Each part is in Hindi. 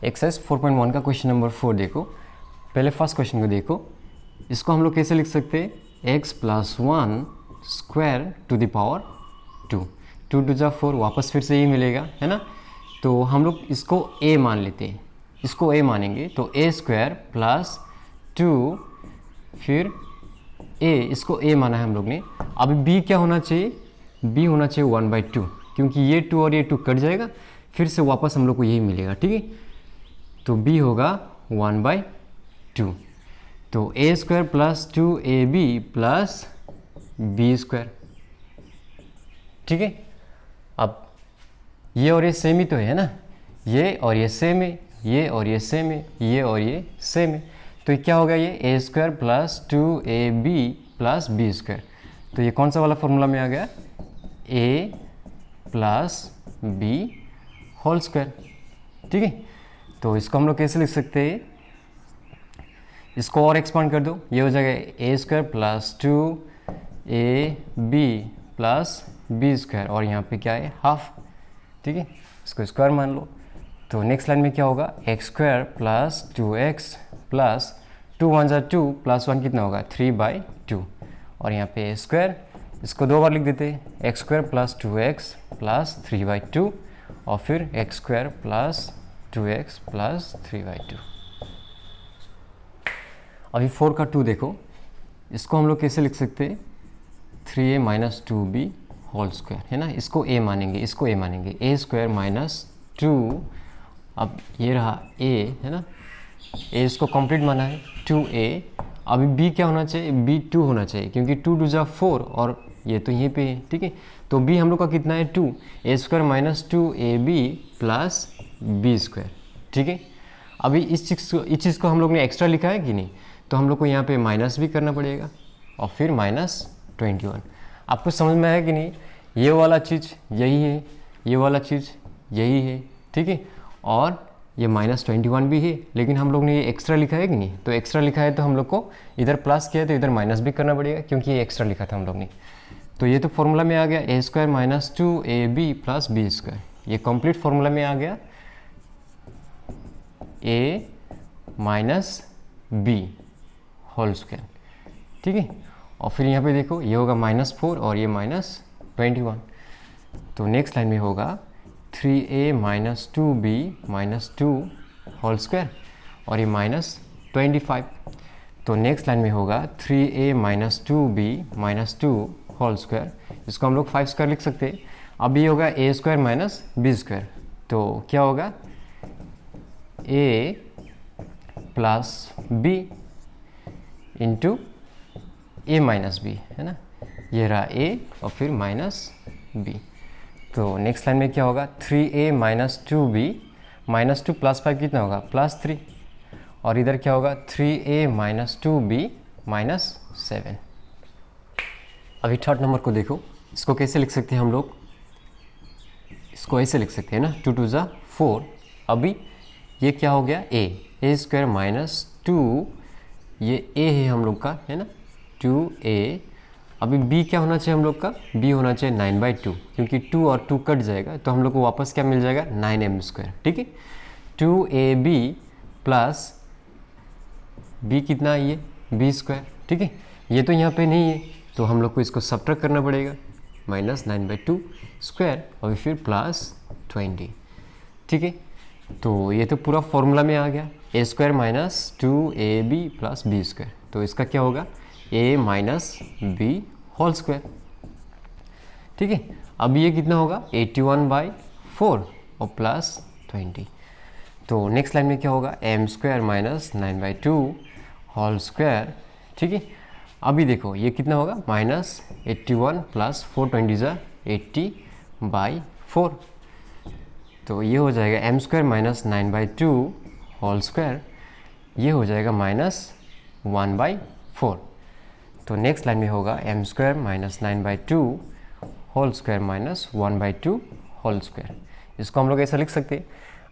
एक्सरसाइज 4.1 का क्वेश्चन नंबर 4 देखो। पहले फर्स्ट क्वेश्चन को देखो। इसको हम लोग कैसे लिख सकते हैं, x plus 1 square to the power 2, 2 to जा 4, वापस फिर से ये मिलेगा, है ना। तो हम लोग इसको a मान लेते हैं, इसको a मानेंगे तो a स्क्वायर प्लस 2, फिर a, इसको a माना है हम लोग ने। अब b क्या होना चाहिए, b होना चाहिए 1/2, क्योंकि ये 2 और ये 2 कट जाएगा, फिर से वापस हम लोग को यही मिलेगा, ठीक है। तो b होगा 1/2, तो a square plus 2ab plus b square, ठीक है। अब ये और ये सेम ही तो है ना, ये और ये सेम है, ये और ये सेम है, ये और ये सेम है, तो ये क्या होगा, ये a square plus 2ab plus b square. तो ये कौन सा वाला फॉर्मूला में आ गया, a plus b whole square, ठीक है। तो इसको हम लोग कैसे लिख सकते हैं, इसको और एक्सपांड कर दो, ये हो जाएगा a square plus 2ab plus b square, और यहाँ पे क्या है, हाफ, ठीक है, इसको स्क्वायर मान लो। तो नेक्स्ट लाइन में क्या होगा, X square plus 2x plus 2 1 जा 2 प्लस 1 कितना होगा 3/2, और यहाँ पे a स्क्वायर, इसको दो बार लिख देते हैं, X square plus 2x plus 3/2, और फिर x square plus 2x plus 3/2। अभी 4 का 2 देखो, इसको हम लोग कैसे लिख सकते हैं, 3a minus 2b whole square, है ना। इसको a मानेंगे, इसको a मानेंगे, a स्क्वायर माइनस 2, अब ये रहा a, है ना, a इसको कंप्लीट माना है 2a। अभी b क्या होना चाहिए, b 2 होना चाहिए, क्योंकि 2 2 जा 4 और ये तो यहीं पे है, ठीक है। तो b हम लोग का कितना है 2, a square minus 2ab plus b square, ठीक है। अभी इस चीज़ को हम लोग ने एक्स्ट्रा लिखा है कि नहीं, तो हम लोग को यहाँ पे माइनस भी करना पड़ेगा, और फिर -21। आपको समझ में आया कि नहीं, ये वाला चीज़ यही है, ये वाला चीज़ यही है, ठीक है, और ये -21 भी है, लेकिन हम लोग ने ये एक्स्ट्रा लिखा है कि नहीं, तो एक्स्ट्रा लिखा है तो हम लोग को इधर प्लस किया है तो इधर माइनस भी करना पड़ेगा, क्योंकि ये एक्स्ट्रा लिखा था हम लोग ने। तो ये तो फॉर्मूला में आ गया a square minus 2ab plus b square, ये कंप्लीट फॉर्मूला में आ गया a minus b whole square, ठीक है। और फिर यहाँ पे देखो, ये होगा -4 और ये -21। तो नेक्स्ट लाइन में होगा 3a minus 2b minus 2 whole square, और ये -25। तो नेक्स्ट लाइन में होगा 3a minus 2b minus 2 whole square, इसको हम लोग 5 स्क्वायर लिख सकते हैं। अब ये होगा a square minus b square, तो क्या होगा a plus b into a minus B, है ना, ये रहा a और फिर -b। तो नेक्स्ट लाइन में क्या होगा, 3a minus 2b minus 2 plus 5 कितना होगा +3, और इधर क्या होगा 3a माइनस 2b माइनस 7। अभी थर्ड नंबर को देखो, इसको कैसे लिख सकते हैं हम लोग, इसको ऐसे लिख सकते हैं ना, 2 2 जा 4। अभी ये क्या हो गया, a स्क्वायर माइनस 2, ये a है हम लोग का, है ना, 2a। अभी b क्या होना चाहिए हम लोग का, b होना चाहिए 9/2, क्योंकि 2 और 2 कट जाएगा तो हम लोग को वापस क्या मिल जाएगा 9m स्क्वायर, ठीक है। 2ab प्लस b कितना है, ये b स्क्वायर, ठीक है। ये तो यहाँ पे नहीं है तो हम लोग को इसको सब्ट्रैक्ट करना पड़ेगा, -9/2 स्क्वायर और फिर +20, ठीक है। तो ये तो पूरा फॉर्मूला में आ गया, a square minus 2ab plus b square, तो इसका क्या होगा a minus b whole square, ठीक है। अब ये कितना होगा 81/4 और +20। तो नेक्स्ट लाइन में क्या होगा, m square minus 9/2 whole square, ठीक है। अभी देखो ये कितना होगा -81 प्लस 420 जा 80/4, तो ये हो जाएगा m square minus 9/2 whole square, ये हो जाएगा -1/4। तो नेक्स्ट लाइन में होगा m square minus 9/2 whole square minus 1/2 whole square, इसको हम लोग ऐसा लिख सकते हैं।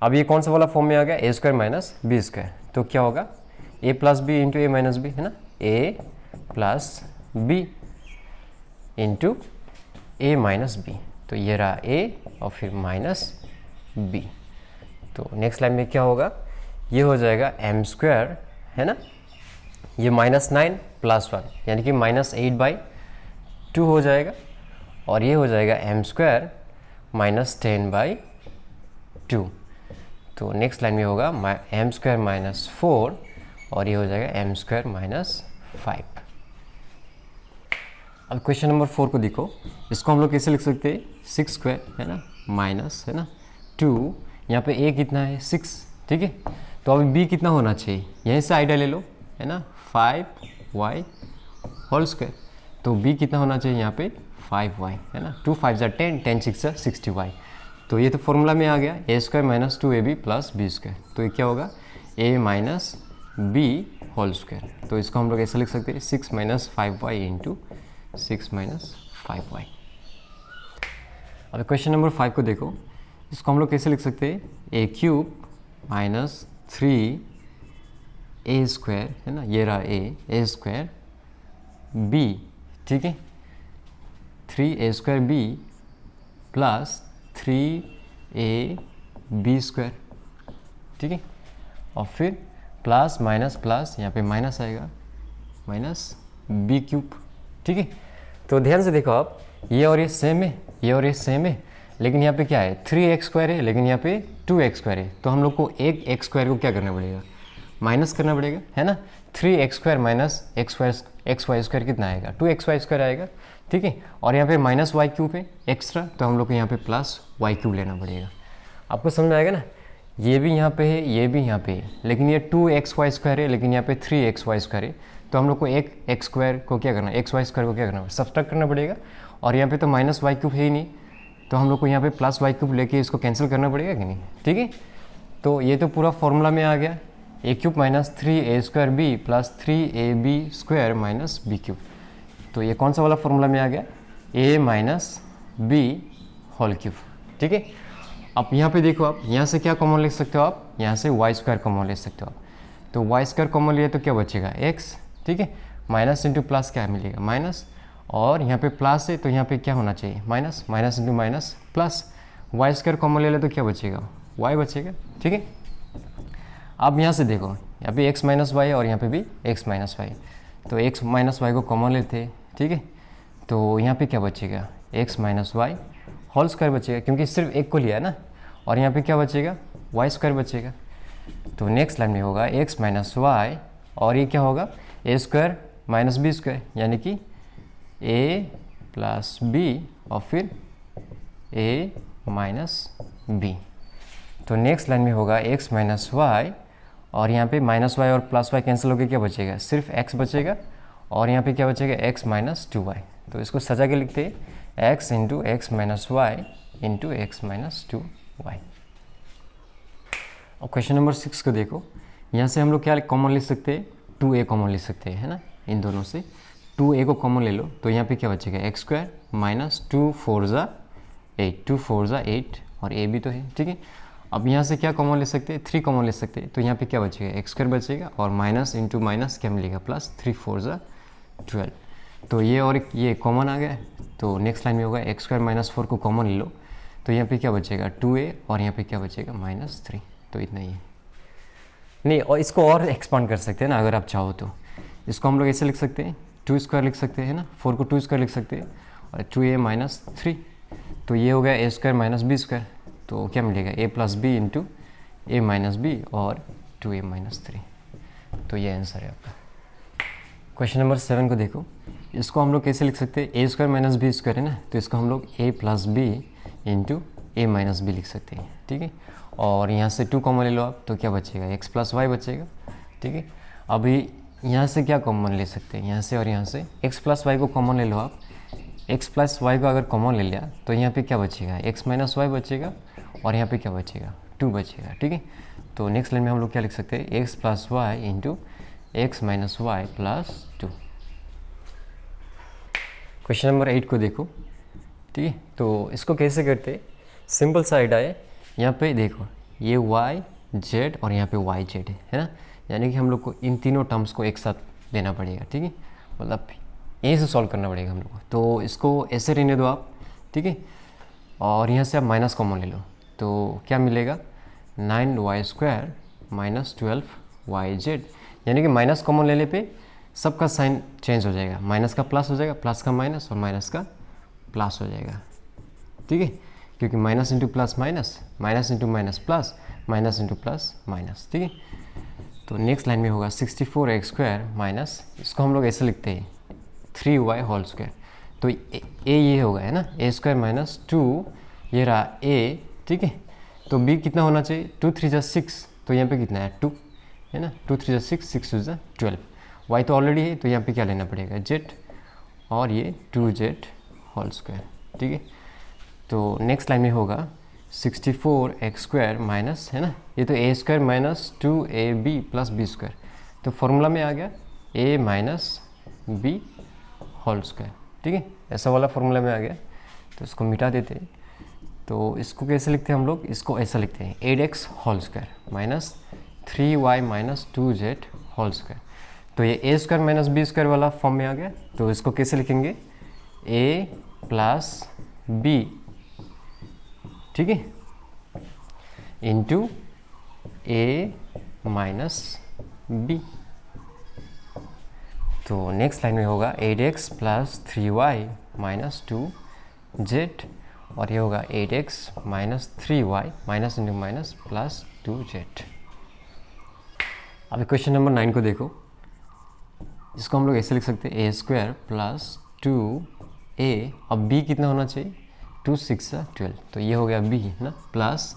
अब ये कौन सा वाला फॉर्म में आ गया, a square minus b square, तो क्या होगा a plus B into A minus B, है ना, a plus b into A minus B, तो ये रहा a और फिर -b। तो नेक्स्ट लाइन में क्या होगा, ये हो जाएगा एम स्क्वायर, है ना, ये -9 + 1 यानी कि -8/2 हो जाएगा, और ये हो जाएगा एम स्क्वायर -10/2। तो नेक्स्ट लाइन में होगा एम स्क्वायर -4 और ये हो जाएगा एम स्क्वायर -5। अब क्वेश्चन नंबर 4 को देखो, इसको हम लोग कैसे लिख सकते हैं, 6 स्क्वायर, है ना, माइनस, है ना, 2, यहाँ पे a कितना है 6, ठीक है। तो अब b कितना होना चाहिए, यहीं से आइडिया ले लो, है ना, 5y होल स्क्वायर। तो b कितना होना चाहिए यहाँ पे 5y, है ना, 2 5 = 10, 10 6 = 60y। तो ये तो फॉर्मूला में आ गया a² - 2ab + b²। तो ये क्या होगा a - b होल स्क्वायर। तो इसको हम लोग ऐसे लिख सकते हैं 6 - 5y × 6 - 5y। अब क्वेश्चन नंबर 5 को देखो, इसको हम लोग कैसे लिख सकते हैं, a³ - 3a², है ना, ये रहा a² b, ठीक है, 3a² b + 3ab², ठीक है, और फिर प्लस माइनस प्लस, यहाँ पे माइनस आएगा, -b³, ठीक है। तो ध्यान से देखो आप, ये और ये सेम है, ये और ये सेम है, लेकिन यहाँ पे क्या है 3x² है, लेकिन यहाँ पे 2x² है। तो हम लोग को एक x² को क्या करना पड़ेगा, माइनस करना पड़ेगा, है ना। 3x² - xy² कितना आएगा, 2xy² आएगा, ठीक है। और यहाँ पे -y³ है एक्स्ट्रा, तो हम लोग को यहाँ पे +y³ लेना पड़ेगा। आपको समझ में आएगा ना, ये भी यहाँ पे है, ये भी यहाँ पे है, लेकिन ये 2xy² है, लेकिन यहाँ पे 3xy² है। तो हम लोग को एक x² को क्या करना है, xy² को क्या करना है, सब्ट्रैक्ट करना पड़ेगा। और यहाँ पे तो -y³ है ही नहीं, तो हम लोग को यहाँ पे +y³ लेके इसको कैंसिल करना पड़ेगा कि नहीं, ठीक है। तो ये तो पूरा फॉर्मूला में आ गया, a³ - 3a² b + 3ab² - b³। तो ये कौन सा वाला फॉर्मूला में आ गया, a - b होल क्यूब, ठीक है। अब यहाँ पे देखो, आप यहाँ से क्या कॉमन ले सकते हो, आप यहाँ से y² कॉमन ले सकते हो आप। तो y² कॉमन लिया तो क्या बचेगा x, ठीक है, माइनस इंटू प्लस क्या मिलेगा माइनस, और यहाँ पे प्लस है तो यहाँ पे क्या होना चाहिए minus, minus into minus plus, y² common ले ले तो क्या बचेगा y बचेगा, ठीक है। अब यहाँ से देखो, यहाँ पे x - y और यहाँ पे भी x - y, तो x - y को कॉमन लेते हैं, ठीक है। तो यहाँ पे क्या बचेगा x - y होल स्क्वायर बचेगा, क्योंकि सिर्फ एक को लिया है ना, और यहाँ पे क्या बचेगा y² बचेगा। तो नेक्स्ट लाइन में होगा x - y, और ये क्या होगा a² - b², यानी कि a + b और फिर a - b। तो नेक्स्ट लाइन में होगा x - y, और यहाँ पे -y और +y कैंसिल होकर क्या बचेगा, सिर्फ x बचेगा, और यहाँ पे क्या बचेगा x - 2y। तो इसको सजा के लिखते हैं x × x - y × x - 2y। और क्वेश्चन नंबर 6 को देखो, यहाँ से हम लोग क्या कॉमन ले सकते हैं, 2a कॉमन ले सकते हैं, है ना, इन दोनों से 2a को कॉमन ले लो, तो यहाँ पे क्या बचेगा x² - 2 4 = 8, 2 4 = 8, और a भी तो है, ठीक है। अब यहाँ से क्या कॉमन ले सकते हैं, 3 कॉमन ले सकते हैं, तो यहाँ पे क्या बचेगा x² बचेगा, और माइनस इंटू माइनस क्या मिलेगा प्लस, 3 4 = 12। तो ये और ये कॉमन आ गया, तो नेक्स्ट लाइन में होगा x² - 4 को कॉमन ले लो, तो यहाँ पे क्या बचेगा 2a, और यहाँ पे क्या बचेगा -3। तो इतना ही है, नहीं, और इसको और एक्सपांड कर सकते हैं ना, अगर आप चाहो तो इसको हम लोग ऐसे लिख सकते हैं 2² लिख सकते हैं ना, 4 को 2² लिख सकते हैं, और 2a - 3, तो ये हो गया a² - b²। तो क्या मिलेगा a + b × a - b और 2a - 3। तो ये आंसर है आपका। क्वेश्चन नंबर 7 को देखो, इसको हम लोग कैसे लिख सकते हैं, a² - b² है ना, तो इसको हम लोग a + b × a - b लिख सकते हैं, ठीक है। और यहाँ से 2 कॉमन ले लो आप, तो क्या बचेगा x + y बचेगा, ठीक है। अभी यहाँ से क्या कॉमन ले सकते हैं, यहाँ से और यहाँ से x + y को कॉमन ले लो आप, x + y को अगर कॉमन ले लिया तो यहाँ पे क्या बचेगा x - y बचेगा, और यहाँ पे क्या बचेगा 2 बचेगा, ठीक है। तो नेक्स्ट लाइन में हम लोग क्या लिख सकते हैं, x + y × x - y + 2। Question number 8 को देखो, ठीक है। तो इसको कैसे करते हैं, सिंपल सा आइडिया है, यहाँ पे देखो ये y z और यहाँ पे y z है ना, यानी कि हम लोग को इन तीनों टर्म्स को एक साथ देना पड़ेगा, ठीक है, मतलब यहीं से सॉल्व करना पड़ेगा हम लोग को। तो इसको ऐसे रहने दो आप, ठीक है, और यहाँ से आप माइनस कॉमन ले लो, तो क्या मिलेगा 9y² माइनस 12yz, यानी कि माइनस कॉमन लेने पे सबका साइन चेंज हो जाएगा, माइनस का प्लस हो जाएगा, प्लस का माइनस और माइनस का प्लस हो जाएगा, ठीक है, क्योंकि minus into plus minus, minus into minus plus, minus into plus minus, ठीक है। तो नेक्स्ट लाइन में होगा 64x² माइनस, इसको हम लोग ऐसे लिखते हैं 3y², तो ए ये होगा, है ना, a² माइनस 2, ये रहा a, ठीक है। तो b कितना होना चाहिए, 2 3 जा 6, तो यहाँ पे कितना है 2, है ना, 2 3 जा 6, 6 2 जा 12, y तो ऑलरेडी है, तो यहाँ पे क्या लेना पड़ेगा z, और ये 2z², ठीक है। तो नेक्स्ट लाइन में होगा 64x² माइनस, है ना, ये तो a² minus 2ab plus b², तो फॉर्मूला में आ गया a minus b whole square, ठीक है, ऐसा वाला फॉर्मूला में आ गया। तो इसको मिटा देते हैं, तो इसको कैसे लिखते हैं हम लोग, इसको ऐसा लिखते हैं 8x² minus 3y minus 2z², तो ये a² माइनस b² वाला फॉर्म में आ गया। तो इसको कैसे लिखेंगे, a प्लस b, ठीक है, इंटू a माइनस b। तो नेक्स्ट लाइन में होगा 8x plus 3y minus 2z, और ये होगा 8x minus 3y minus into minus plus 2z। अभी क्वेश्चन नंबर 9 को देखो, इसको हम लोग ऐसे लिख सकते हैं a² प्लस 2a, अब b कितना होना चाहिए, 2 6 12, तो ये हो गया b ना, प्लस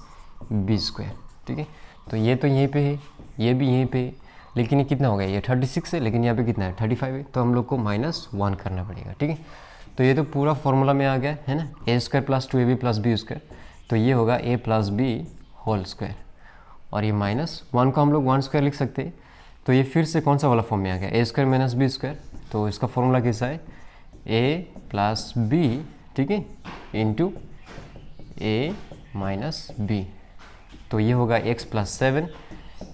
b², ठीक है। तो ये तो यहीं पे है, ये भी यहीं पे है, लेकिन ये कितना हो गया, ये 36 है, लेकिन यहाँ पे कितना है 35 है, तो हम लोग को -1 करना पड़ेगा, ठीक है। तो ये तो पूरा फॉर्मूला में आ गया, है ना, a² plus 2ab plus b², तो ये होगा a plus b whole square, और ये -1 को हम लोग 1² लिख सकते हैं। तो ये फिर से कौन सा वाला फॉर्म में आ गया, a² माइनस b², तो इसका फॉर्मूला कैसा है, a प्लस b, ठीक है, इंटू a माइनस b, तो ये होगा x plus 7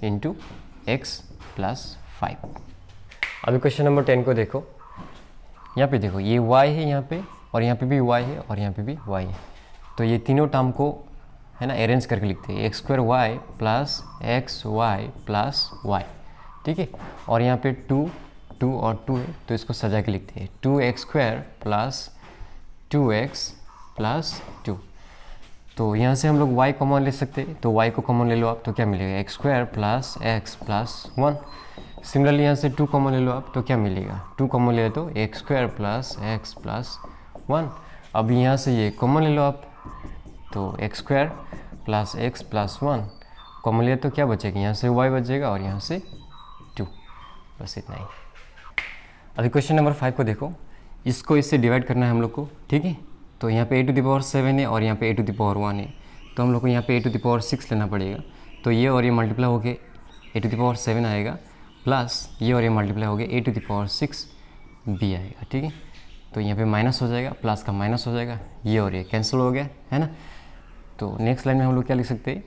into x plus 5। अभी क्वेश्चन नंबर 10 को देखो, यहाँ पे देखो ये y है यहाँ पे, और यहाँ पे भी y है, और यहाँ पे भी y है, तो ये तीनों टर्म को, है ना, अरेंज करके लिखते हैं x² plus xy plus y, ठीक है, और यहाँ पे 2 2 और 2 है, तो इसको सजा के लिखते हैं 2x² प्लस 2x प्लस 2। तो यहाँ से हम लोग y कॉमन ले सकते हैं, तो y को कॉमन ले लो आप, तो क्या मिलेगा, x² plus x plus 1। Similarly यहाँ से 2 कॉमन ले लो आप, तो क्या मिलेगा, 2 कॉमन ले तो x² प्लस x प्लस 1। अब यहाँ से ये कॉमन ले लो आप, तो x² plus x plus 1 common ले तो क्या बचेगा, यहाँ से y बचेगा और यहाँ से 2, बस इतना ही। अभी क्वेश्चन नंबर 5 को देखो, इसको इससे डिवाइड करना है हम लोग को, ठीक है। तो यहाँ पे a⁻7 है और यहाँ पे a⁻1 है, तो हम लोग को यहाँ पे a⁻6 लेना पड़ेगा। तो ये और ये मल्टीप्लाई हो के a⁻7 आएगा, प्लस ये और ये मल्टीप्लाई हो गया a⁻6b आएगा, ठीक है। तो यहाँ पे माइनस हो जाएगा, प्लस का माइनस हो जाएगा, ये और ये कैंसिल हो गया, है ना। तो नेक्स्ट लाइन में हम लोग क्या लिख सकते हैं,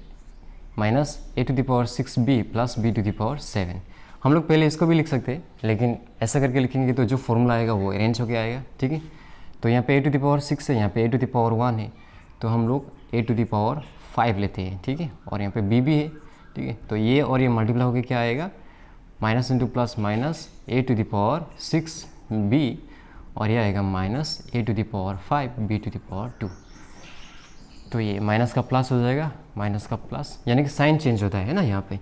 माइनस a⁻6b प्लस b⁻7। हम लोग पहले इसको भी लिख सकते हैं, लेकिन ऐसा करके लिखेंगे तो जो फॉर्मूला आएगा वो अरेंज होके आएगा, ठीक है। तो यहाँ पे a⁻6 है, यहाँ पे a⁻1 है, तो हम लोग a⁻5 लेते हैं, ठीक है, और यहाँ पे b भी है, ठीक है। तो ये और ये मल्टीप्लाई होकर क्या आएगा, minus into plus minus a⁻6b, और ये आएगा माइनस a⁻5 b⁻2। तो ये माइनस का प्लस हो जाएगा, माइनस का प्लस, यानी कि साइन चेंज होता है ना यहाँ पे।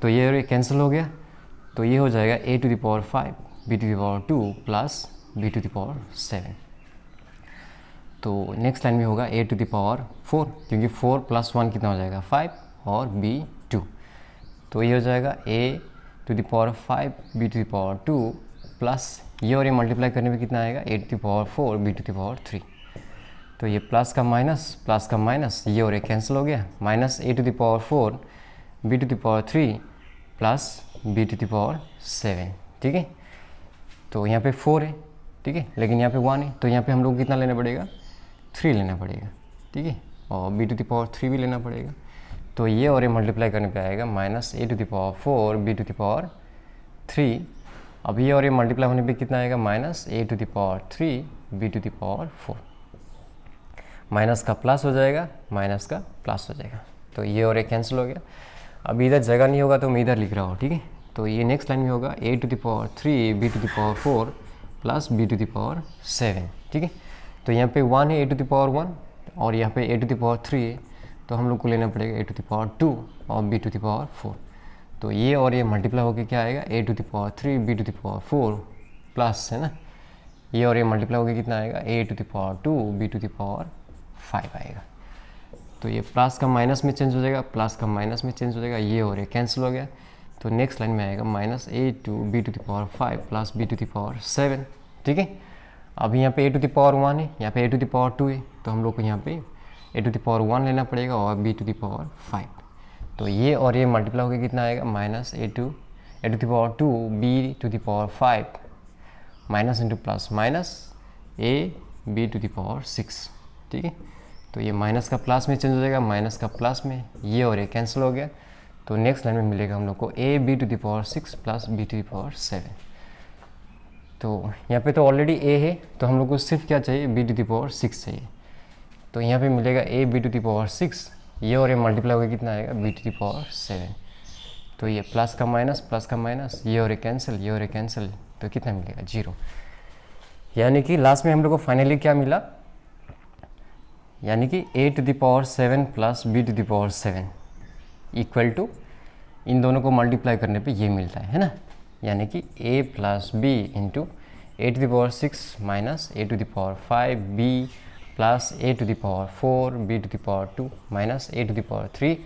तो ये और ये कैंसिल हो गया, तो ये हो जाएगा a⁻5 b⁻2 प्लस b⁻7। तो नेक्स्ट लाइन में होगा a⁻4, क्योंकि 4 प्लस 1 कितना हो जाएगा 5 और b2। तो ये हो जाएगा a⁻5 b⁻2 प्लस ये और ये मल्टीप्लाई करने में कितना आएगा a⁻4 b⁻3। तो ये प्लस का माइनस, ये और ये कैंसिल हो गया, minus a⁻4 b⁻3 plus b⁻7, ठीक है। तो यहाँ पे 4 है, ठीक है, लेकिन यहाँ पे 1 है, तो यहाँ पे हम लोग कितना लेना पड़ेगा, 3 लेना पड़ेगा, ठीक है, और b⁻3 भी लेना पड़ेगा। तो ये और ये मल्टीप्लाई करने पे आएगा माइनस a⁻4 b⁻3। अब ये और ये मल्टीप्लाई होने पे कितना आएगा, माइनस a⁻3 b⁻4। माइनस का प्लस हो जाएगा, माइनस का प्लस हो जाएगा, तो ये और ये कैंसिल हो गया। अब इधर जगह नहीं होगा तो मैं इधर लिख रहा हूँ, ठीक है। तो ये नेक्स्ट लाइन में होगा a to the power 3 b to the power 4 plus b to the power 7, ठीक है। तो यहाँ पे 1 है a टू द पावर 1 और यहाँ पे a टू द पावर 3 है, तो हम लोग को लेना पड़ेगा a टू द पावर 2 और b टू द पावर 4। तो ये और ये मल्टीप्लाई होकर क्या आएगा, a to the power 3 b to the power 4 plus, है ना, ये और ये मल्टीप्लाई होकर कितना आएगा, a to the power 2 b to the power 5 आएगा। तो ये प्लस का माइनस में चेंज हो जाएगा, प्लस का माइनस में चेंज हो जाएगा, ये और ये कैंसिल हो गया। तो नेक्स्ट लाइन में आएगा minus a two b to the power 5 plus b to the power 7, ठीक है। अब यहाँ पे a टू द पावर 1 है, यहाँ पे a टू द पावर 2 है, तो हम लोग को यहाँ पे a टू द पावर 1 लेना पड़ेगा और b टू द पावर 5। तो ये और ये मल्टीप्लाई होकर कितना आएगा, minus a to the power 2 b to the power 5 minus into plus minus a b to the power 6, ठीक है। तो ये माइनस का प्लस में चेंज हो जाएगा, माइनस का प्लस में, ये और ये कैंसिल हो गया। तो नेक्स्ट लाइन में मिलेगा हम लोग को a b to the power 6 प्लस b टू द पावर 7। तो यहाँ पे तो ऑलरेडी a है, तो हम लोग को सिर्फ क्या चाहिए, b टू द पावर 6 चाहिए। तो यहाँ पे मिलेगा a b to the power 6, ये और ये मल्टीप्लाई होकर कितना आएगा, b टू द पावर 7। तो ये प्लस का माइनस, ये और ये कैंसिल, तो कितना मिलेगा, 0। यानी कि लास्ट में हम लोग को फाइनली क्या मिला, यानी कि a to the power 7 plus b to the power 7 equal to, इन दोनों को मल्टीप्लाई करने पे ये मिलता है ना, यानी कि a plus b into a to the power 6 minus a to the power 5 b plus a to the power 4 b to the power 2 minus a to the power 3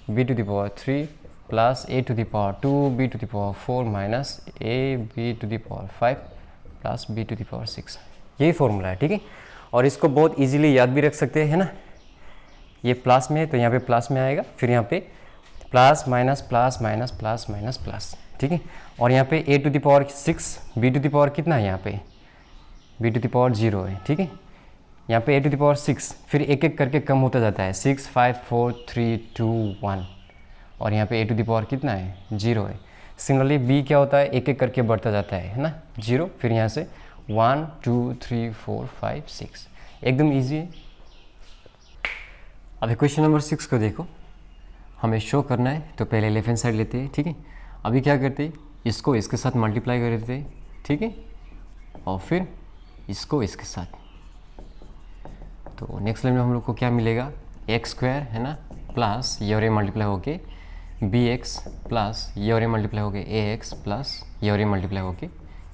b to the power 3 plus a to the power 2 b to the power 4 minus a b to the power 5 plus b to the power 6। यही फॉर्मूला है, ठीक है। और इसको बहुत इजीली याद भी रख सकते हैं, है ना। ये प्लस में है तो यहाँ पे प्लस में आएगा, फिर यहाँ पे plus minus plus minus plus minus plus, ठीक है। और यहाँ पे a to the power 6 b to the power कितना है, यहाँ पे b टू द पावर 0 है, ठीक है। यहाँ पे a टू द पावर 6 फिर एक एक करके कम होता जाता है, 6 5 4 3 2 1, और यहाँ पे a टू द पावर कितना है, 0 है। सिमिलरली b क्या होता है, एक एक करके बढ़ता जाता है ना, 0, फिर यहाँ से 1 2 3 4 5 6, एकदम ईजी है। अभी क्वेश्चन नंबर 6 को देखो, हमें शो करना है तो पहले लेफ्ट हैंड साइड लेते हैं, ठीक है। अभी क्या करते हैं, इसको इसके साथ मल्टीप्लाई कर देते हैं, ठीक है, और फिर इसको इसके साथ। तो नेक्स्ट लाइन में हम लोग को क्या मिलेगा, एक्स स्क्वायर, है ना, प्लस ये और ये मल्टीप्लाई होके बी एक्स प्लस ये और ये मल्टीप्लाई होके ए एक्स प्लस ये और ये मल्टीप्लाई होके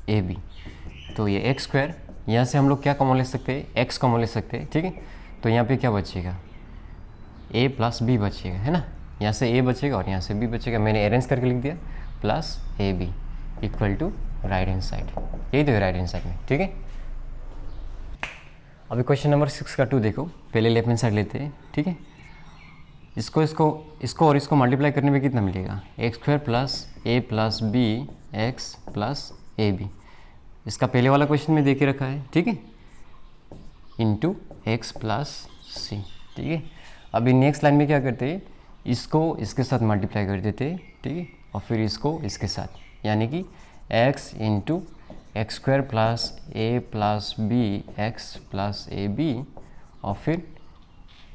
ए बी। तो ये एक्स स्क्वायर, यहाँ से हम लोग क्या कॉमन ले सकते हैं, एक्स कॉमन ले सकते हैं, ठीक है। तो यहाँ पे क्या बचेगा, a प्लस बी बचेगा, है ना, यहाँ से a बचेगा और यहाँ से b बचेगा। मैंने अरेंज करके लिख दिया, plus A B equal to right hand side, यही तो है राइट हैंड साइड में, ठीक है। अभी क्वेश्चन नंबर 6 का 2 देखो, पहले लेफ्ट हैंड साइड लेते हैं, ठीक है। इसको और इसको मल्टीप्लाई करने में कितना मिलेगा, X square plus A plus B X plus A B. इसका पहले वाला क्वेश्चन में दे के रखा है, ठीक है, इंटू एक्स प्लस सी, ठीक है। अभी नेक्स्ट लाइन में क्या करते हैं, इसको इसके साथ मल्टीप्लाई कर देते हैं, ठीक है, और फिर इसको इसके साथ, यानी कि x into X square plus A plus B X plus A B, और फिर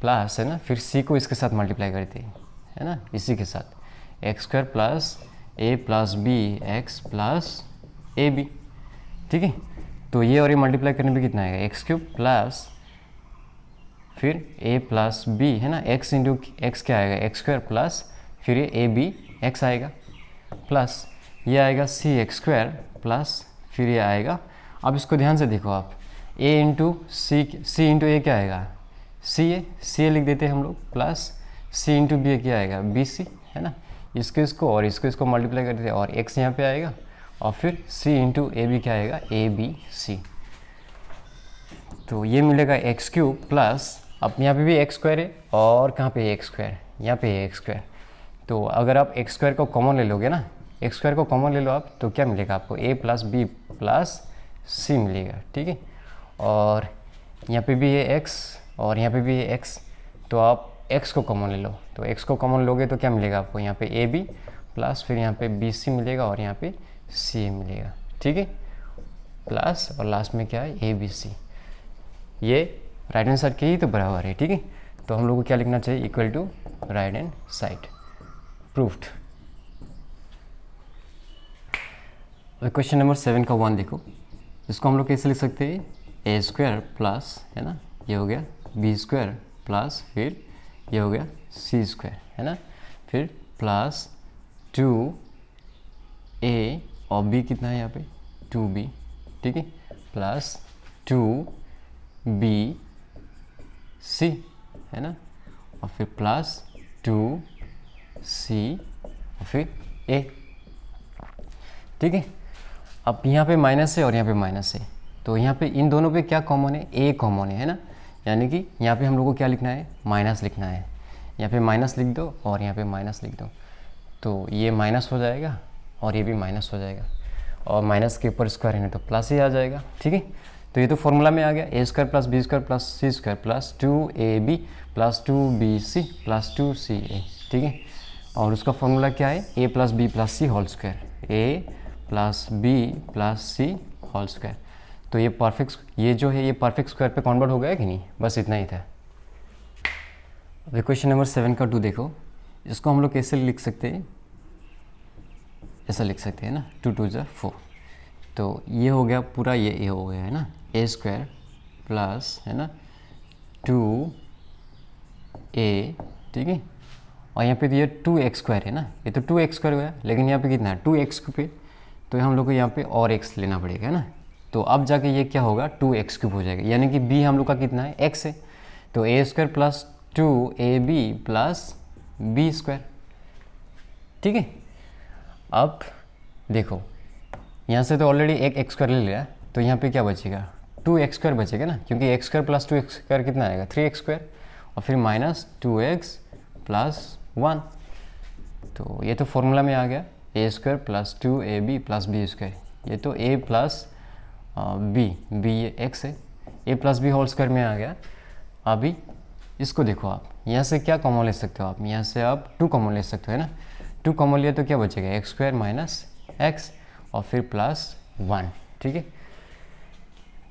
प्लस, है ना, फिर c को इसके साथ मल्टीप्लाई करते हैं, है ना, इसी के साथ X square plus A plus B X plus A B, ठीक है। तो ये और ये मल्टीप्लाई करने पे कितना आएगा, एक्स क्यूब प्लस फिर a प्लस बी, है ना, x इंटू एक्स क्या आएगा, एक्स स्क्वायर प्लस फिर ये ए बी एक्स आएगा, प्लस ये आएगा सी एक्स स्क्वायर प्लस फिर ये आएगा। अब इसको ध्यान से देखो आप, a इंटू सी इंटू ए क्या आएगा, सी ए लिख देते हैं हम लोग, प्लस सी इंटू बी क्या आएगा, बी सी, है ना। इसको और इसको मल्टीप्लाई कर देते हैं और x यहाँ पे आएगा, और फिर c इंटू ए बी क्या आएगा, ए बी सी। तो ये मिलेगा एक्स क्यूब प्लस, अब यहाँ पे भी एक्स स्क्वायर है और कहाँ पे एक्स स्क्वायर, यहाँ पे एक्स स्क्वायर। तो अगर आप एक्स स्क्वायर को कॉमन ले लोगे ना, एक्स स्क्वायर को कॉमन ले लो आप, तो क्या मिलेगा आपको, a प्लस बी प्लस सी मिलेगा, ठीक है। और यहाँ पे भी है x और यहाँ पे भी है x, तो आप x को कॉमन ले लो, तो x को कॉमन लोगे तो क्या मिलेगा आपको, यहाँ पे ए बी प्लस फिर यहाँ पे बी सी मिलेगा और यहाँ पे सी ए मिलेगा, ठीक है, प्लस और लास्ट में क्या है, ए बी सी। ये राइट हैंड साइड के ही तो बराबर है, ठीक है। तो हम लोग को क्या लिखना चाहिए, equal to right hand side, proved. Question number 7 का 1 देखो, इसको हम लोग कैसे लिख सकते हैं, ए स्क्वायर प्लस, है ना, ये हो गया बी स्क्वायर प्लस, फिर ये हो गया सी स्क्वायर, है ना, फिर प्लस 2a और b कितना है यहाँ पे 2b, ठीक है, प्लस 2bc, है ना, और फिर प्लस 2c और फिर a, ठीक है। अब यहाँ पे माइनस है और यहाँ पे माइनस है, तो यहाँ पे इन दोनों पे क्या कॉमन है, a कॉमन है ना, यानी कि यहाँ पे हम लोग को क्या लिखना है, माइनस लिखना है। यहाँ पे माइनस लिख दो और यहाँ पे माइनस लिख दो, तो ये माइनस हो जाएगा और ये भी माइनस हो जाएगा, और माइनस के ऊपर स्क्वायर है तो प्लस ही आ जाएगा, ठीक है। तो ये तो फॉर्मूला में आ गया, A square plus B square plus C square plus 2ab plus 2bc plus 2ca, ठीक है। और उसका फॉर्मूला क्या है, a plus B plus C whole square, a plus B plus C whole square. तो ये परफेक्ट, ये जो है ये परफेक्ट स्क्वायर पे कन्वर्ट हो गया कि नहीं, बस इतना ही था। अब क्वेश्चन नंबर 7 का 2 देखो, इसको हम लोग कैसे लिख सकते हैं, ऐसा लिख सकते हैं ना, 2 2 ज़ा 4, तो ये हो गया पूरा, ये हो गया है ना, ए स्क्वायर प्लस, है ना, 2a, ठीक है, और यहाँ पे ये 2x स्क्वायर है ना, ये तो 2x स्क्वायर हो गया, लेकिन यहाँ पे कितना है 2x पे, तो हम लोग को यहाँ पे और x लेना पड़ेगा ना, तो अब जाके ये क्या होगा 2x क्यूब हो जाएगा, यानी कि b हम लोग का कितना है x है, तो a square plus 2ab plus b square, ठीक है। अब देखो यहाँ से तो ऑलरेडी एक एक्स स्क्वायर ले लिया, तो यहाँ पे क्या बचेगा 2x स्क्वायर बचेगा ना, क्योंकि x square plus 2x square कितना आएगा 3x स्क्वायर, और फिर माइनस 2x प्लस 1, तो ये तो फॉर्मूला में आ गया, a square plus 2ab plus b square, ये तो a प्लस b x है, a plus B whole square में आ गया। अभी इसको देखो, आप यहाँ से क्या कॉमन ले सकते हो, आप यहाँ से आप 2 कॉमन ले सकते हो, है ना, 2 कॉमन लिया तो क्या बचेगा एक्स स्क्वायर माइनस एक्स और फिर प्लस 1, ठीक है।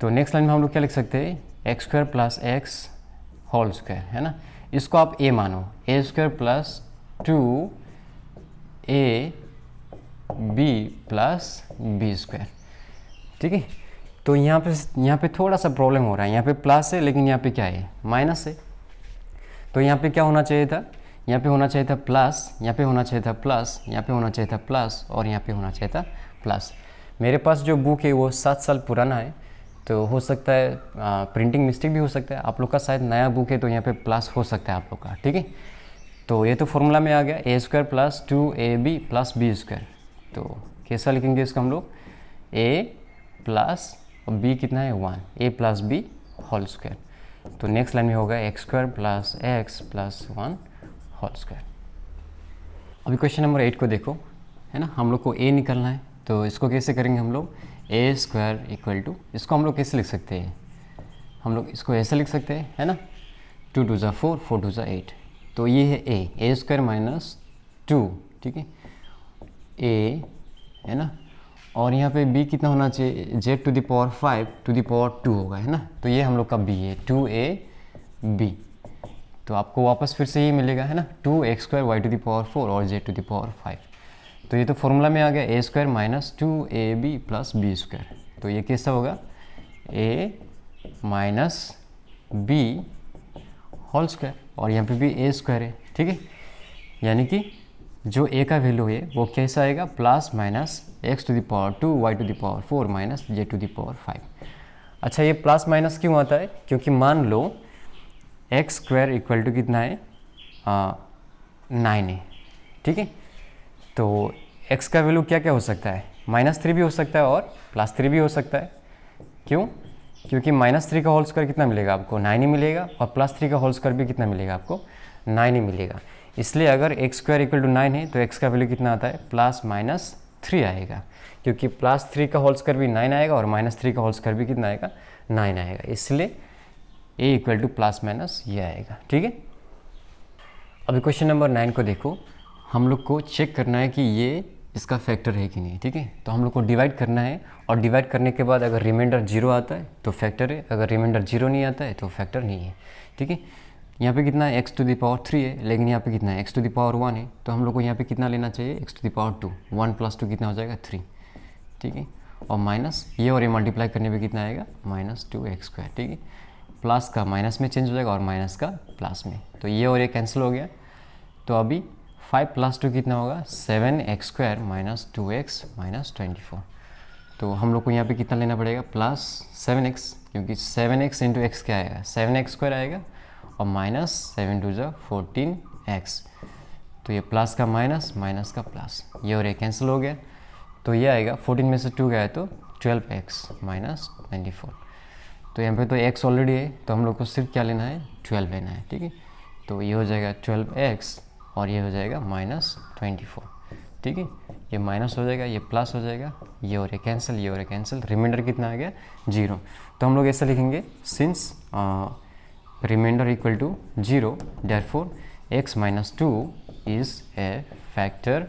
तो नेक्स्ट लाइन में हम लोग क्या लिख सकते हैं, X square plus X whole square, है ना, इसको आप a मानो, a square plus 2ab plus B square, ठीक है। तो यहाँ पे थोड़ा सा प्रॉब्लम हो रहा है, यहाँ पे प्लस है लेकिन यहाँ पे क्या है माइनस है, तो यहाँ पे क्या होना चाहिए था, यहाँ पे होना चाहिए था प्लस, यहाँ पे होना चाहिए था प्लस, यहाँ पे होना चाहिए था प्लस, और यहाँ पे होना चाहिए था प्लस। मेरे पास जो बुक है वो 7 साल पुराना है, तो हो सकता है प्रिंटिंग मिस्टेक भी हो सकता है, आप लोग का शायद नया बुक है तो यहाँ पे प्लस हो सकता है आप लोग का, ठीक है। तो ये तो फॉर्मूला में आ गया, a square plus 2ab plus B square, तो कैसा लिखेंगे इसको हम लोग, a प्लस और b कितना है 1, a plus B whole square. तो नेक्स्ट लाइन में होगा X square plus X plus 1 whole square. अभी क्वेश्चन नंबर 8 को देखो, है ना, हम लोग को a निकालना है, तो इसको कैसे करेंगे हम लोग, a स्क्वायर इक्वल टू, इसको हम लोग कैसे लिख सकते हैं, हम लोग इसको ऐसे लिख सकते हैं, है ना, 2 2 ज़ा 4 4 2 ज़ा 8, तो ये है a स्क्वायर माइनस 2, ठीक है, a, है ना, और यहाँ पे b कितना होना चाहिए, z to the power 5 to the power 2 होगा, है ना, तो ये हम लोग का b है 2ab, तो आपको वापस फिर से ही मिलेगा, है ना, 2x square y to the power 4 और z टू द पावर 5, तो ये तो फॉर्मूला में आ गया a square minus 2ab plus B square, तो ये कैसा होगा a minus b whole square, और यहाँ पे भी a स्क्वायर है, ठीक है, यानी कि जो a का वैल्यू है वो कैसा आएगा, plus minus x to the power 2 y to the power 4 minus z to the power 5। अच्छा, ये प्लस माइनस क्यों आता है, क्योंकि मान लो एक्स स्क्वायर इक्वल टू कितना है 9 है, ठीक है, तो x का वैल्यू क्या क्या हो सकता है, -3 भी हो सकता है और +3 भी हो सकता है, क्यों, क्योंकि -3 का होल स्क्वायर कितना मिलेगा आपको 9 ही मिलेगा, और +3 का होल स्क्वायर भी कितना मिलेगा आपको 9 ही मिलेगा, इसलिए अगर एक्स स्क्वायर इक्वल टू 9 है तो x का वैल्यू कितना आता है +-3 आएगा, क्योंकि +3 का होल स्क्वायर भी 9 आएगा और -3 का होल स्क्वायर भी कितना आएगा 9 आएगा, इसलिए a इक्वल टू +- ये आएगा, ठीक है। अभी क्वेश्चन नंबर 9 को देखो, हम लोग को चेक करना है कि ये इसका फैक्टर है कि नहीं, ठीक है, तो हम लोग को डिवाइड करना है, और डिवाइड करने के बाद अगर रिमाइंडर 0 आता है तो फैक्टर है, अगर रिमाइंडर 0 नहीं आता है तो फैक्टर नहीं है, ठीक है। यहाँ पे कितना है x टू द पावर 3 है, लेकिन यहाँ पे कितना है x टू द पावर 1 है, तो हम लोग को यहाँ पे कितना लेना चाहिए x to the power 2, 1 plus 2 कितना हो जाएगा 3, ठीक है। और माइनस ये और ये मल्टीप्लाई करने पे कितना आएगा -2x², ठीक है। प्लस का माइनस में चेंज हो जाएगा और माइनस का प्लस में, तो ये और ये कैंसिल हो गया। तो अभी 5 + 2 कितना होगा 7x² - 2x - 24। तो हम लोग को यहाँ पे कितना लेना पड़ेगा +7x, क्योंकि 7x × x क्या आएगा 7x² आएगा और -7 × 2 = 14x। तो ये प्लस का माइनस, माइनस का प्लस, ये और ये कैंसिल हो गया। तो ये आएगा 14 में से 2 गया है तो 12x - 24। तो यहाँ पे तो x ऑलरेडी है, तो हम लोग को सिर्फ क्या लेना है 12 लेना है, ठीक है। तो ये हो जाएगा 12x और ये हो जाएगा -24, ठीक है। ये माइनस हो जाएगा, ये प्लस हो जाएगा, ये और ये कैंसिल, ये और ये कैंसिल, रिमाइंडर कितना आ गया 0। तो हम लोग ऐसा लिखेंगे since remainder equal to 0 therefore x - 2 is a factor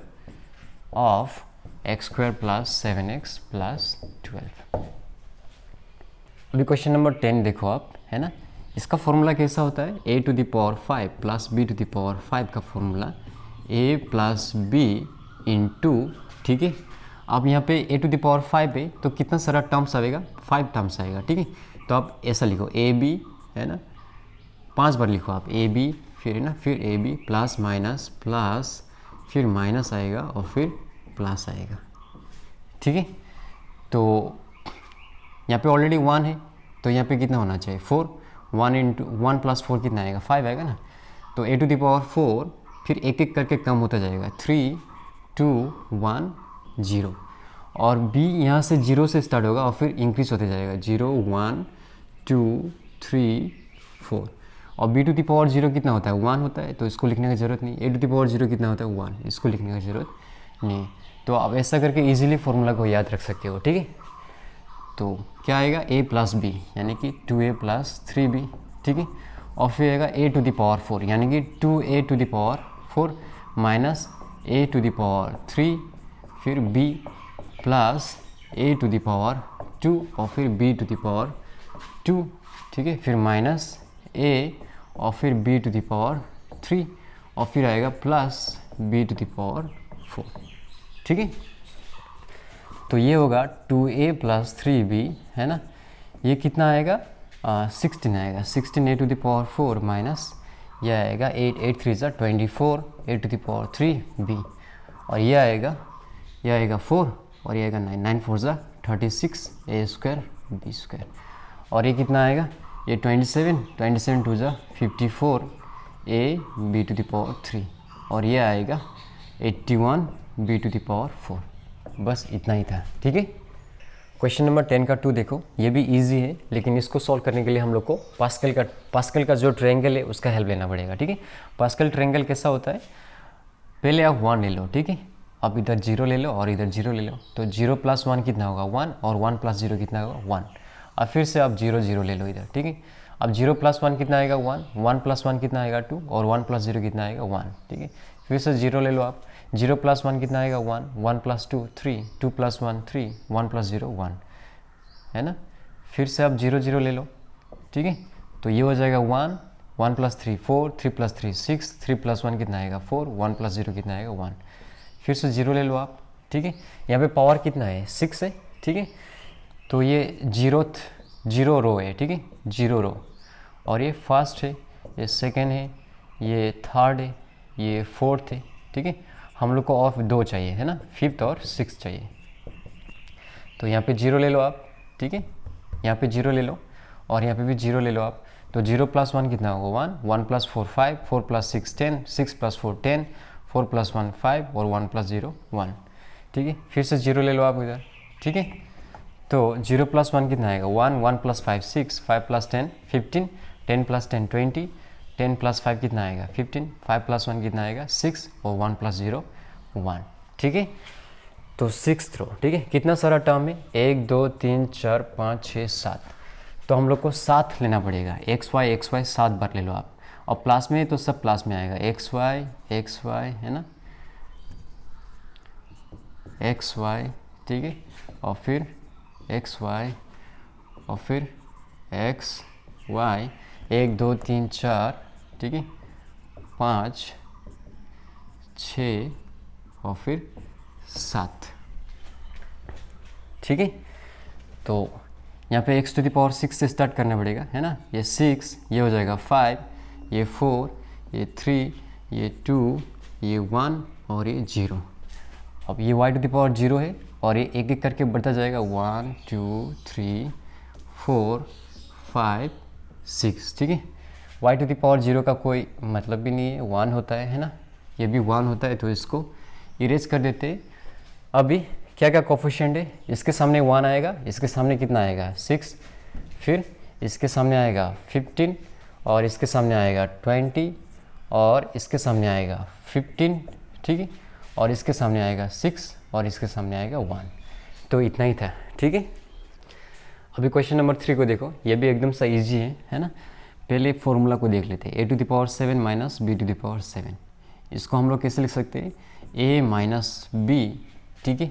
of x² + 7x + 12। अभी क्वेश्चन नंबर 10 देखो आप, है ना। इसका फॉर्मूला कैसा होता है a to the power 5 + b to the power 5 का फॉर्मूला a + b × ठीक है। अब यहाँ पे a टू द पावर 5 है तो कितना सारा टर्म्स आएगा 5 टर्म्स आएगा, ठीक है। तो आप ऐसा लिखो a b, है ना, 5 बार लिखो आप a b, फिर है ना, फिर a b plus minus plus, फिर माइनस आएगा और फिर प्लस आएगा, ठीक है। तो यहाँ पे ऑलरेडी 1 है, तो यहाँ पे कितना होना चाहिए 4, 1 + 4 कितना आएगा 5 आएगा ना। तो a टू द पावर 4 फिर एक एक करके कम होता जाएगा 3 2 1 0, और b यहाँ से 0 से स्टार्ट होगा और फिर इंक्रीज होते जाएगा 0 1 2 3 4, और b टू द पावर 0 कितना होता है 1 होता है, तो इसको लिखने की ज़रूरत नहीं। a टू द पावर 0 कितना होता है 1, इसको लिखने की ज़रूरत नहीं। तो आप ऐसा करके इजीली फॉर्मूला को याद रख सकते हो, ठीक है। तो क्या आएगा a + b यानी कि 2a + 3b, ठीक है। और फिर आएगा a टू द पावर 4 यानी कि 2a to the power 4 minus a to the power 3, फिर b plus a to the power 2 और फिर b टू द पावर 2, ठीक है। फिर माइनस a और फिर b टू द पावर 3 और फिर आएगा plus b to the power 4, ठीक है। तो ये होगा 2a + 3b, है ना। ये कितना आएगा 16 आएगा, 16a to the power 4 minus ये आएगा 8 8 3 = 24 a to the power 3b, और ये आएगा 4 और ये आएगा 9 9 4 = 36 a² b², और ये कितना आएगा ये 27 27 2 = 54 a b to the power 3, और ये आएगा 81 b टू द पावर 4। बस इतना ही था, ठीक है। क्वेश्चन नंबर 10 का 2 देखो, ये भी इजी है, लेकिन इसको सॉल्व करने के लिए हम लोग को पास्कल का जो ट्रायंगल है उसका हेल्प लेना पड़ेगा, ठीक है। पास्कल ट्रायंगल कैसा होता है, पहले आप 1 ले लो, ठीक है। अब इधर 0 ले लो और इधर 0 ले लो, तो 0 + 1 कितना होगा 1, और 1 + 0 कितना होगा 1। अब फिर से आप 0 0 ले लो इधर, ठीक है। अब 0 + 1 कितना आएगा 1, 1 + 1 कितना आएगा 2, और 1 + 0 कितना आएगा 1, ठीक है। फिर से 0 ले लो आप, 0 + 1 कितना आएगा 1, 1 + 2 3, 2 + 1 3, 1 + 0 1, है ना। फिर से आप 0 0 ले लो, ठीक है। तो ये हो जाएगा 1, 1 + 3 4, 3 + 3 6, 3 + 1 कितना आएगा 4, 1 + 0 कितना आएगा 1। फिर से 0 ले लो आप, ठीक है। यहाँ पे पावर कितना है 6 है, ठीक है। तो ये 0 रो है, ठीक है, 0 रो, और ये फर्स्ट है, ये सेकेंड है, ये थर्ड है, ये फोर्थ है, ठीक है। हम लोग को और 2 चाहिए, है ना, 5th और 6th चाहिए। तो यहाँ पे 0 ले लो आप, ठीक है, यहाँ पे 0 ले लो और यहाँ पे भी 0 ले लो आप। तो 0 + 1 कितना होगा 1, 1 + 4 5, 4 + 6 10, 6 + 4 10, 4 + 1 5 और 1 + 0 1, ठीक है। फिर से 0 ले लो आप इधर, ठीक है। तो 0 + 1 कितना आएगा 1, 1 + 5 6, 5 + 10 15, 10 + 10 20, 10 + 5 कितना आएगा 15, 5 + 1 कितना आएगा 6 और 1 + 0 1, ठीक है। तो 6th रो, ठीक है। कितना सारा टर्म है 1 2 3 4 5 6 7, तो हम लोग को 7 लेना पड़ेगा, एक्स वाई 7 बार ले लो आप, और प्लस में तो सब प्लस में आएगा एक्स वाई, है ना, एक्स वाई, ठीक है, और फिर एक्स वाई और फिर एक्स वाई 1 2 3 4 ठीक है, 5, 6 और फिर 7, ठीक है। तो यहाँ पे x टू द पावर 6 से स्टार्ट करना पड़ेगा, है ना। ये 6, ये हो जाएगा 5, ये 4, ये 3, ये 2, ये 1 और ये 0। अब ये y टू द पावर 0 है और ये एक एक करके बढ़ता जाएगा, 1 2 3 4 5 6, ठीक है। y टू द पावर 0 का कोई मतलब भी नहीं है, 1 होता है ना, ये भी 1 होता है, तो इसको इरेज कर देते हैं। अभी क्या क्या कोफिशिएंट है, इसके सामने 1 आएगा, इसके सामने कितना आएगा 6, फिर इसके सामने आएगा 15 और इसके सामने आएगा 20 और इसके सामने आएगा 15, ठीक है, और इसके सामने आएगा 6 और इसके सामने आएगा 1। तो इतना ही था, ठीक है। अभी क्वेश्चन नंबर 3 को देखो, ये भी एकदम सा ईजी है ना। पहले फॉर्मूला को देख लेते हैं, a to the power 7 minus b to the power 7। इसको हम लोग कैसे लिख सकते हैं, a माइनस b, ठीक है।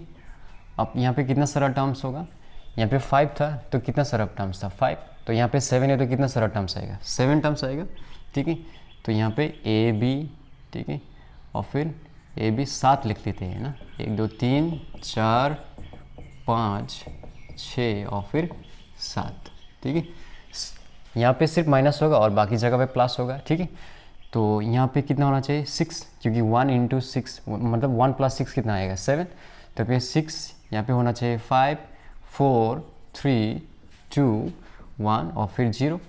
अब यहाँ पे कितना सारा टर्म्स होगा, यहाँ पे 5 था तो कितना सारा टर्म्स था 5, तो यहाँ पे 7 है तो कितना सारा टर्म्स आएगा 7 टर्म्स आएगा, ठीक है। तो यहाँ पे ए बी, ठीक है, और फिर ए बी 7 लिख लेते हैं ना, 1 2 3 4 5 6 और फिर 7, ठीक है। यहाँ पे सिर्फ माइनस होगा और बाकी जगह पे प्लस होगा, ठीक है। तो यहाँ पे कितना होना चाहिए 6, क्योंकि 1 इंटू 6 मतलब 1 प्लस 6 कितना आएगा 7, तो फिर 6 यहाँ पे होना चाहिए 5 4 3 2 1 और फिर 0।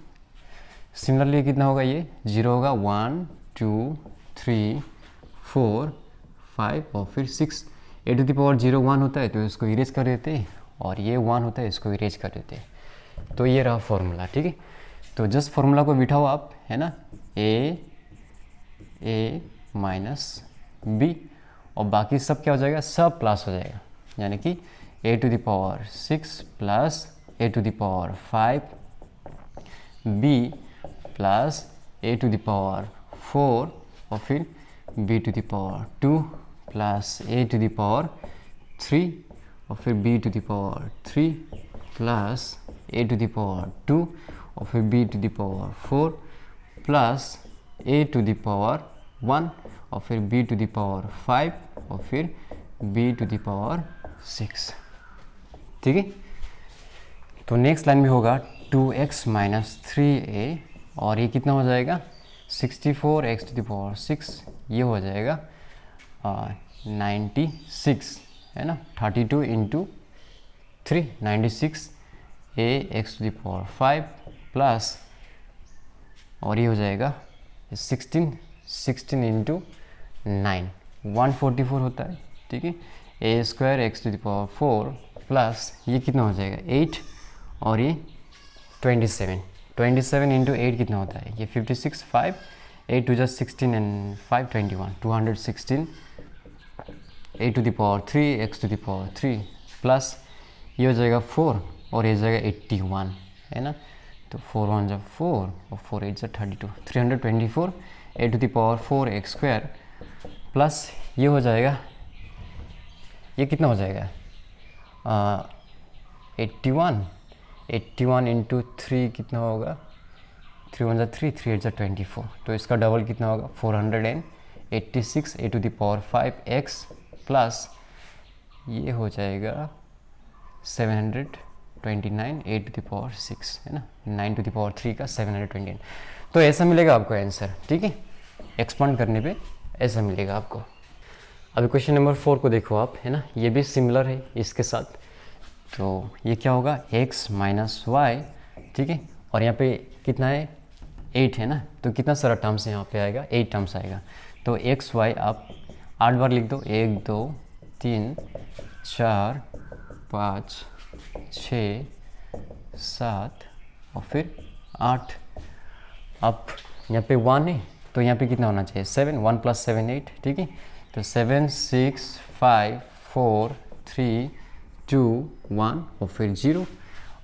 सिमिलरली कितना होगा, ये 0 होगा, 1 2 3 4 5 और फिर 6। ए टू द पावर 0 1 होता है तो इसको इरेज कर देते हैं, और ये 1 होता है इसको इरेज कर देते हैं। तो ये रहा फॉर्मूला, ठीक है। तो जस्ट फॉर्मूला को बिठाओ आप, है ना, ए माइनस बी, और बाकी सब क्या हो जाएगा, सब प्लस हो जाएगा, यानी कि a to the power 6 plus a to the power 5 b plus a to the power 4 और फिर b to the power 2 plus a to the power 3 और फिर b to the power 3 plus a to the power 2 और फिर b to the power 4 plus a to the power 1 और फिर b टू द पावर 5 और फिर b टू द पावर 6, ठीक है। तो नेक्स्ट लाइन में होगा 2x माइनस 3a और ये कितना हो जाएगा 64x टू द पावर 6, ये हो जाएगा 96, है ना, 32 into 3 96 x to the power 5 plus, और ये हो जाएगा 16 इंटू 9 144 होता है, ठीक है। A square X to the power 4 plus ये कितना हो जाएगा 8 और ये 27 इंटू 8 कितना होता है, ये 56 5 8 two just 16 and 5 21 216 A to the power 3 X to the power 3 plus ये हो जाएगा 4 और ये हो जाएगा 81, है ना। तो 4 1 जा 4 और 4 8 जा 32 324 A to the power 4 X square plus ये हो जाएगा, ये कितना हो जाएगा 81 इंटू 3 कितना होगा 3 1 जा 3 3 8 जा 24, तो इसका डबल कितना होगा 486 A to the power 5 X plus ये हो जाएगा 729 ए टू द पावर 6, है ना, 9 टू द पावर 3 का 729। तो ऐसा मिलेगा आपको आंसर, ठीक है। एक्सपांड करने पे ऐसा मिलेगा आपको। अभी क्वेश्चन नंबर 4 को देखो आप, है ना, ये भी सिमिलर है इसके साथ। तो ये क्या होगा x माइनस वाई, ठीक है, और यहाँ पे कितना है 8 है ना, तो कितना सारा टर्म्स यहाँ पे आएगा 8 टर्म्स आएगा। तो एक्स वाई आप 8 बार लिख दो, 1 2 3 4 5 6 7 और फिर 8। अब यहाँ पे 1 है तो यहाँ पे कितना होना चाहिए 7, 1 प्लस 7 8, ठीक है। तो 7 6 5 4 3 2 1 और फिर 0,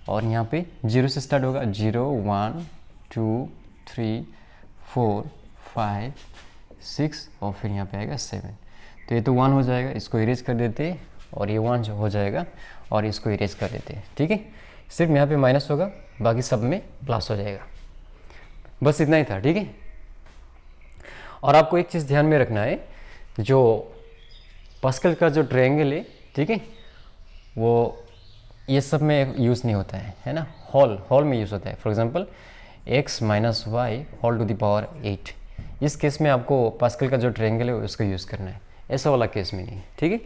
और यहाँ पे 0 से स्टार्ट होगा 0 1 2 3 4 5 6 और फिर यहाँ पे आएगा 7। तो ये तो 1 हो जाएगा, इसको इरेज कर देते हैं, और ये 1 हो जाएगा और इसको इरेज कर देते हैं, ठीक है। सिर्फ यहाँ पे माइनस होगा, बाकी सब में प्लस हो जाएगा। बस इतना ही था, ठीक है। और आपको एक चीज़ ध्यान में रखना है, जो पास्कल का जो ट्रायंगल है, ठीक है, वो ये सब में यूज़ नहीं होता है ना, होल में यूज़ होता है। For example x minus Y whole to the power 8, इस केस में आपको पास्कल का जो ट्रायंगल है उसको यूज़ करना है, ऐसा वाला केस में नहीं, ठीक है।